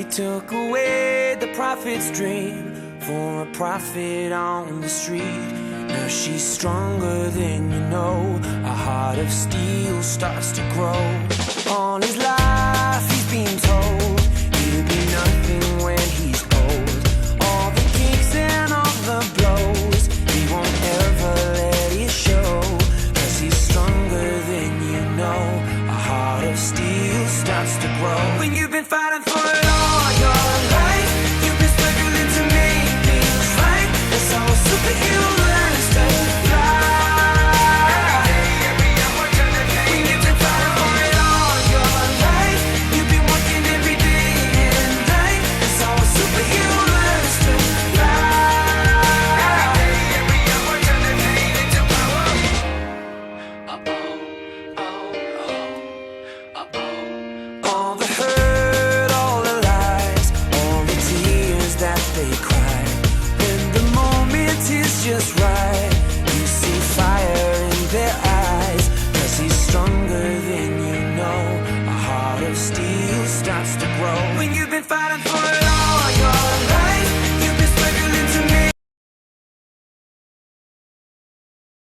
You took away the prophet's dream for a prophet on the street. Now she's stronger than you know. A heart of steel starts to grow.